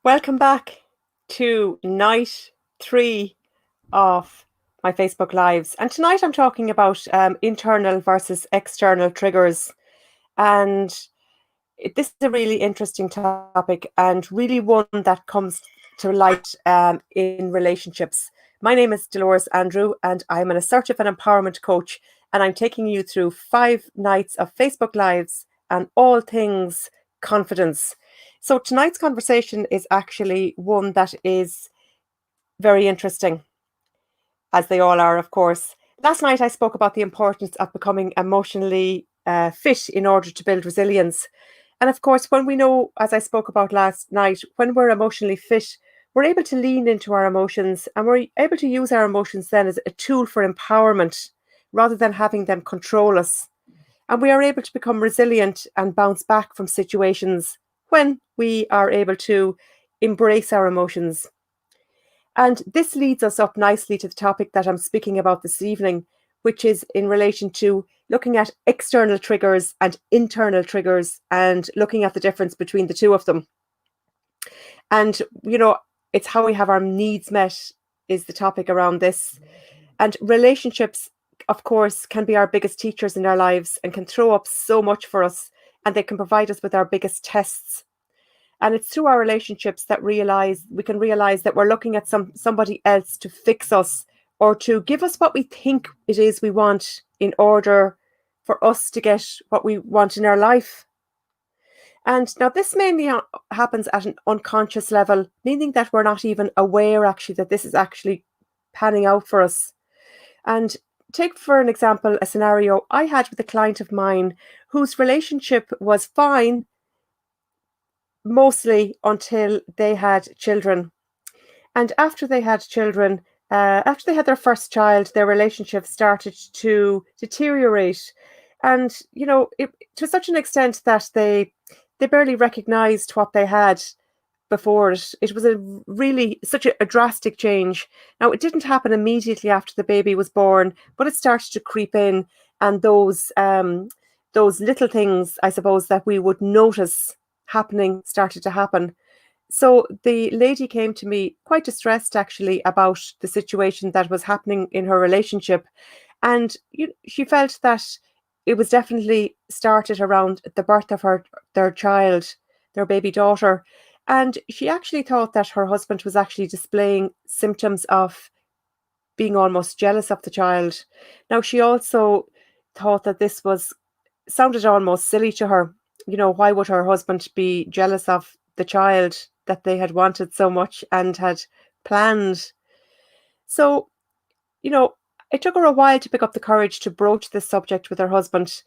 Welcome back to night 3 of my Facebook Lives. And tonight I'm talking about internal versus external triggers. And this is a really interesting topic and really one that comes to light in relationships. My name is Dolores Andrew, and I'm an assertive and empowerment coach. And I'm taking you through 5 nights of Facebook Lives and all things confidence. So tonight's conversation is actually one that is very interesting, as they all are, of course. Last night I spoke about the importance of becoming emotionally fit in order to build resilience. And of course, when we know, as I spoke about last night, when we're emotionally fit, we're able to lean into our emotions and we're able to use our emotions then as a tool for empowerment rather than having them control us. And we are able to become resilient and bounce back from situations when we are able to embrace our emotions. And this leads us up nicely to the topic that I'm speaking about this evening, which is in relation to looking at external triggers and internal triggers and looking at the difference between the two of them. And, it's how we have our needs met is the topic around this. And relationships, of course, can be our biggest teachers in our lives and can throw up so much for us, and they can provide us with our biggest tests. And it's through our relationships that we can realize that we're looking at somebody else to fix us or to give us what we think it is we want in order for us to get what we want in our life. And now this mainly happens at an unconscious level, meaning that we're not even aware actually that this is actually panning out for us. And take, for an example, a scenario I had with a client of mine whose relationship was fine mostly until they had children. And after they had children, after they had their first child, their relationship started to deteriorate. And, to such an extent that they barely recognized what they had before it. It was a really such a drastic change. Now, it didn't happen immediately after the baby was born, but it started to creep in, and those little things, I suppose, that we would notice happening started to happen. So the lady came to me quite distressed actually about the situation that was happening in her relationship. And she felt that it was definitely started around the birth of their child, their baby daughter. And she actually thought that her husband was actually displaying symptoms of being almost jealous of the child. Now, she also thought that this sounded almost silly to her. Why would her husband be jealous of the child that they had wanted so much and had planned? So, it took her a while to pick up the courage to broach this subject with her husband.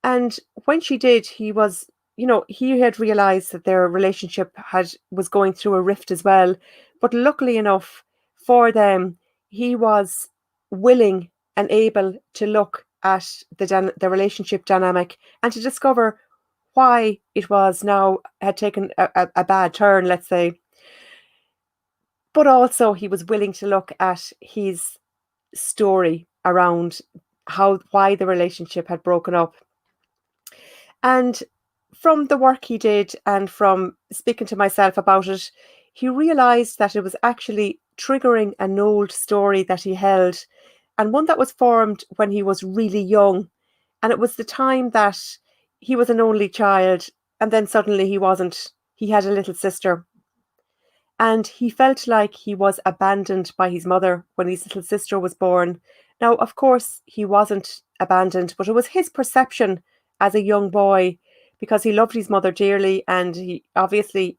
And when she did, he had realized that their relationship was going through a rift as well. But luckily enough for them, he was willing and able to look at the relationship dynamic and to discover why it was now had taken a bad turn, let's say. But also he was willing to look at his story around why the relationship had broken up. And from the work he did and from speaking to myself about it, he realized that it was actually triggering an old story that he held, and one that was formed when he was really young. And it was the time that he was an only child, and then suddenly he wasn't. He had a little sister. And he felt like he was abandoned by his mother when his little sister was born. Now, of course, he wasn't abandoned, but it was his perception as a young boy, because he loved his mother dearly. And he obviously,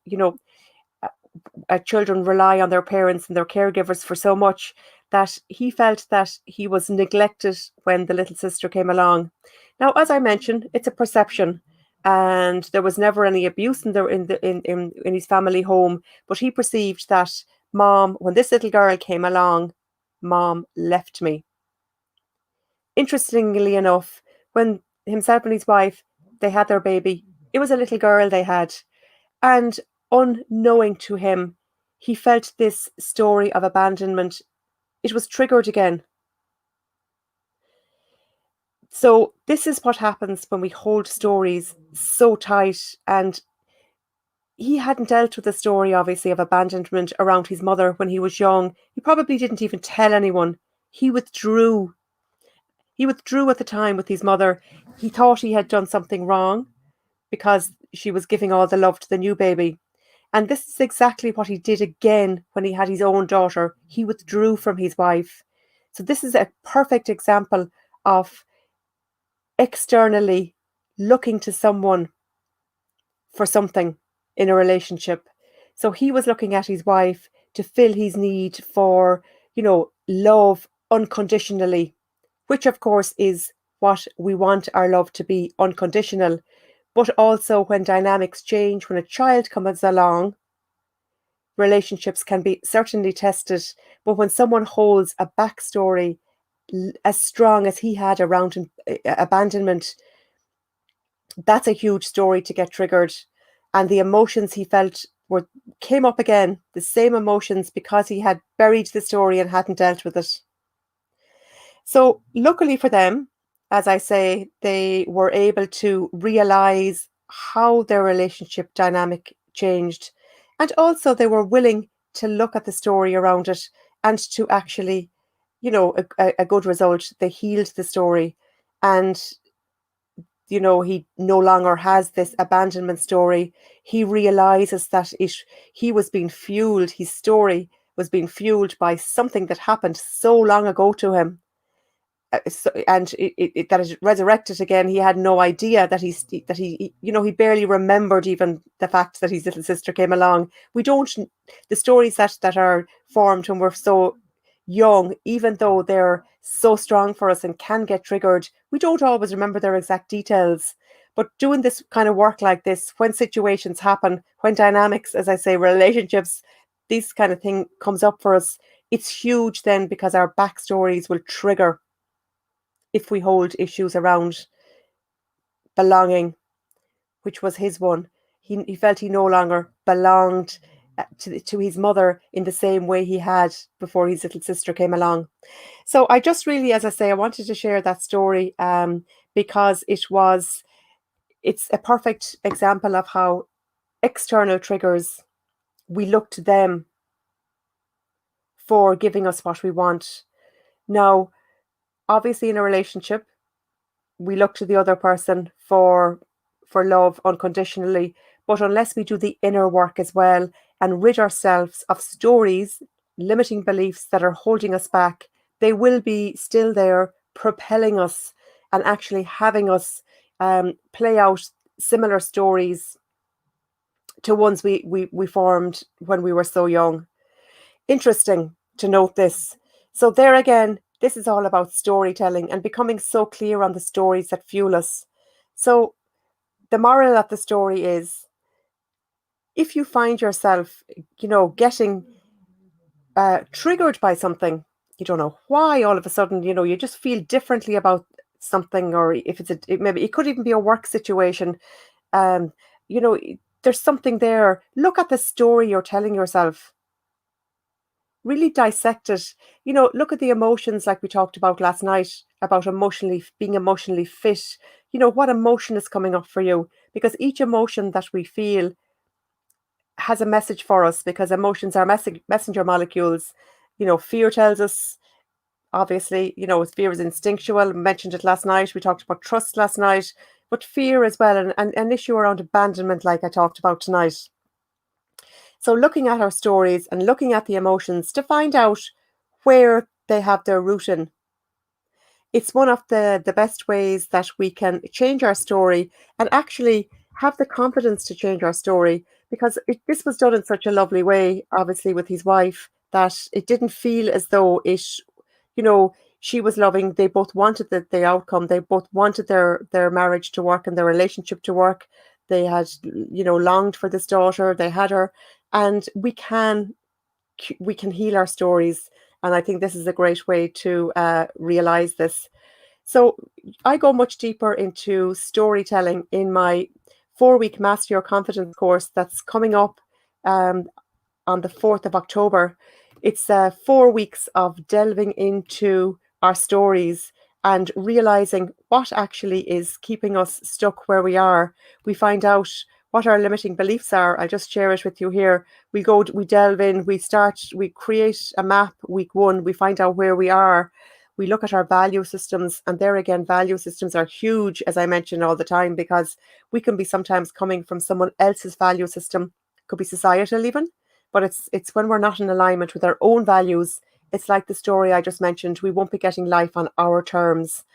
children rely on their parents and their caregivers for so much, that he felt that he was neglected when the little sister came along. Now, as I mentioned, it's a perception, and there was never any abuse in his family home, but he perceived that when this little girl came along, mom left me. Interestingly enough, when himself and his wife, they had their baby, it was a little girl they had. And unknowing to him, he felt this story of abandonment. It was triggered again. So this is what happens when we hold stories so tight, and he hadn't dealt with the story, obviously, of abandonment around his mother when he was young. He probably didn't even tell anyone. He withdrew. He withdrew at the time with his mother. He thought he had done something wrong because she was giving all the love to the new baby. And this is exactly what he did again when he had his own daughter. He withdrew from his wife. So this is a perfect example of externally looking to someone for something in a relationship. So he was looking at his wife to fill his need for, love unconditionally, which of course is what we want our love to be, unconditional. But also when dynamics change, when a child comes along, relationships can be certainly tested. But when someone holds a backstory as strong as he had around abandonment, that's a huge story to get triggered. And the emotions he felt came up again, the same emotions, because he had buried the story and hadn't dealt with it. So luckily for them, as I say, they were able to realize how their relationship dynamic changed. And also they were willing to look at the story around it and to actually, a good result. They healed the story, and he no longer has this abandonment story. He realizes that he was being fueled, his story was being fueled by something that happened so long ago to him. And that is resurrected again. He had no idea that he barely remembered even the fact that his little sister came along. We don't, the stories that are formed when we're so young, even though they're so strong for us and can get triggered, we don't always remember their exact details. But doing this kind of work like this, when situations happen, when dynamics, as I say, relationships, this kind of thing comes up for us, it's huge then, because our backstories will trigger if we hold issues around belonging, which was his one. He felt he no longer belonged to his mother in the same way he had before his little sister came along. So I just really, as I say, I wanted to share that story because it's a perfect example of how external triggers, we look to them for giving us what we want. Now, obviously in a relationship, we look to the other person for love unconditionally, but unless we do the inner work as well and rid ourselves of stories, limiting beliefs that are holding us back, they will be still there, propelling us and actually having us play out similar stories to ones we formed when we were so young. Interesting to note this. So there again, this is all about storytelling and becoming so clear on the stories that fuel us. So the moral of the story is, if you find yourself, getting triggered by something, you don't know why all of a sudden, you just feel differently about something, or if maybe it could even be a work situation, um, you know, there's something there. Look at the story you're telling yourself. Really dissect it. Look at the emotions, like we talked about last night, about being emotionally fit. What emotion is coming up for you? Because each emotion that we feel has a message for us, because emotions are messenger molecules. Fear tells us, obviously, fear is instinctual. We mentioned it last night. We talked about trust last night, but fear as well, and an issue around abandonment, like I talked about tonight. So looking at our stories and looking at the emotions to find out where they have their root in. It's one of the best ways that we can change our story and actually have the confidence to change our story, because this was done in such a lovely way, obviously, with his wife, that it didn't feel as though she was loving. They both wanted the outcome. They both wanted their marriage to work and their relationship to work. They had, longed for this daughter. They had her, and we can heal our stories. And I think this is a great way to realize this. So I go much deeper into storytelling in my 4-week Master Your Confidence course that's coming up on the 4th of October. It's 4 weeks of delving into our stories and realizing what actually is keeping us stuck where we are. We find out what our limiting beliefs are. I'll just share it with you here. We delve in, we create a map week 1, we find out where we are. We look at our value systems, and there again, value systems are huge, as I mention all the time, because we can be sometimes coming from someone else's value system, could be societal even, but it's when we're not in alignment with our own values. It's like the story I just mentioned. We won't be getting life on our terms.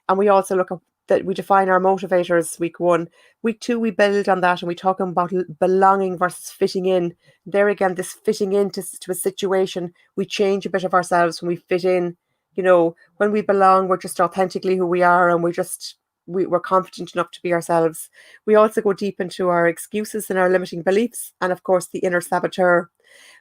And we also look at that, we define our motivators week 1. Week 2, we build on that, and we talk about belonging versus fitting in. There again, this fitting into to a situation, we change a bit of ourselves when we fit in. When we belong, we're just authentically who we are, and we're confident enough to be ourselves. We also go deep into our excuses and our limiting beliefs, and of course the inner saboteur.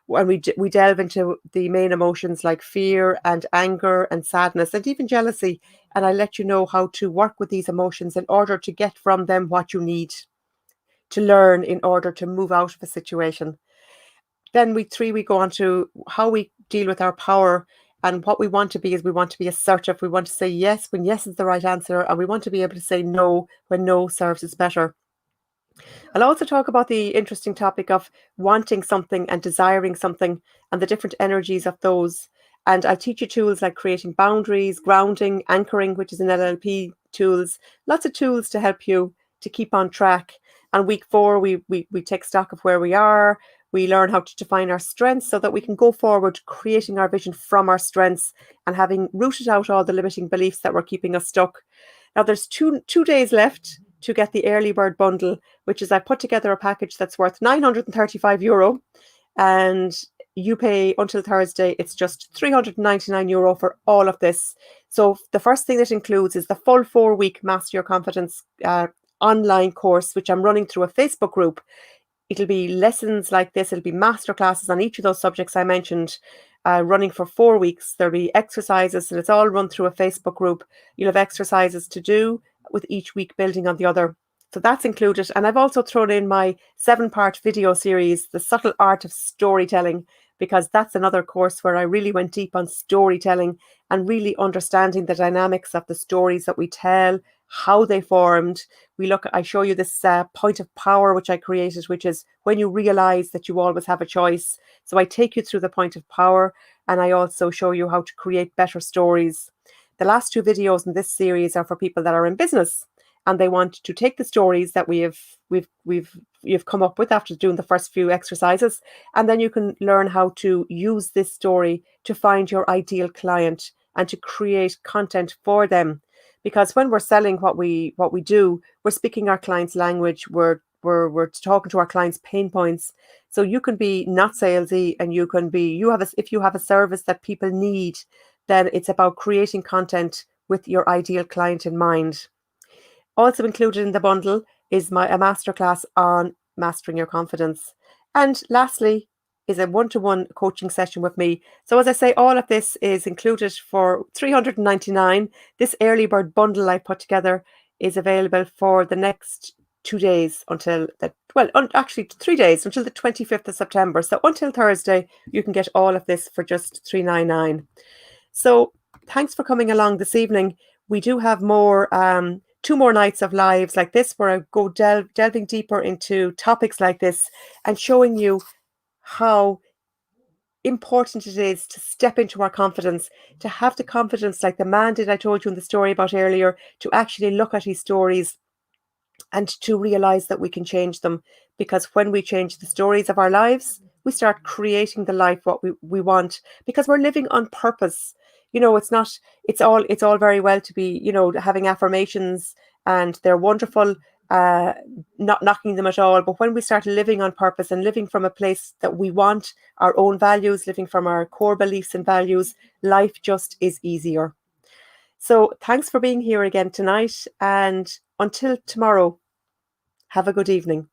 When we delve into the main emotions like fear and anger and sadness and even jealousy, and I let you know how to work with these emotions in order to get from them what you need to learn in order to move out of a situation. Then week 3, we go on to how we deal with our power. And what we want to be is, we want to be assertive. We want to say yes when yes is the right answer, and we want to be able to say no when no serves us better. I'll also talk about the interesting topic of wanting something and desiring something, and the different energies of those. And I'll teach you tools like creating boundaries, grounding, anchoring, which is an LLP tools, lots of tools to help you to keep on track. And week 4, we take stock of where we are. We learn how to define our strengths so that we can go forward, creating our vision from our strengths and having rooted out all the limiting beliefs that were keeping us stuck. Now, there's two days left to get the early bird bundle, which is, I put together a package that's worth €935, and you pay until Thursday. It's just €399 for all of this. So the first thing that includes is the full 4-week Master Your Confidence online course, which I'm running through a Facebook group. It'll be lessons like this. It'll be masterclasses on each of those subjects I mentioned, running for 4 weeks. There'll be exercises, and it's all run through a Facebook group. You'll have exercises to do with each week building on the other. So that's included. And I've also thrown in my 7-part video series, The Subtle Art of Storytelling, because that's another course where I really went deep on storytelling and really understanding the dynamics of the stories that we tell, how they formed. I show you this point of power, which I created, which is when you realize that you always have a choice. So I take you through the point of power, and I also show you how to create better stories. The last 2 videos in this series are for people that are in business, and they want to take the stories that you've come up with after doing the first few exercises, and then you can learn how to use this story to find your ideal client and to create content for them. Because when we're selling what we do, we're speaking our client's language. We're talking to our clients' pain points. So you can be not salesy, and if you have a service that people need, then it's about creating content with your ideal client in mind. Also included in the bundle is a masterclass on mastering your confidence. And lastly is a one-to-one coaching session with me. So as I say, all of this is included for $399. This early bird bundle I put together is available for the next 2 days actually 3 days, until the 25th of September. So until Thursday, you can get all of this for just $399. So thanks for coming along this evening. We do have more 2 more nights of lives like this, where I go delving deeper into topics like this and showing you how important it is to step into our confidence, to have the confidence like the man did I told you in the story about earlier, to actually look at his stories and to realize that we can change them. Because when we change the stories of our lives, we start creating the life what we want, because we're living on purpose. It's all very well to be, having affirmations, and they're wonderful, not knocking them at all. But when we start living on purpose and living from a place that we want, our own values, living from our core beliefs and values, life just is easier. So thanks for being here again tonight, and until tomorrow, have a good evening.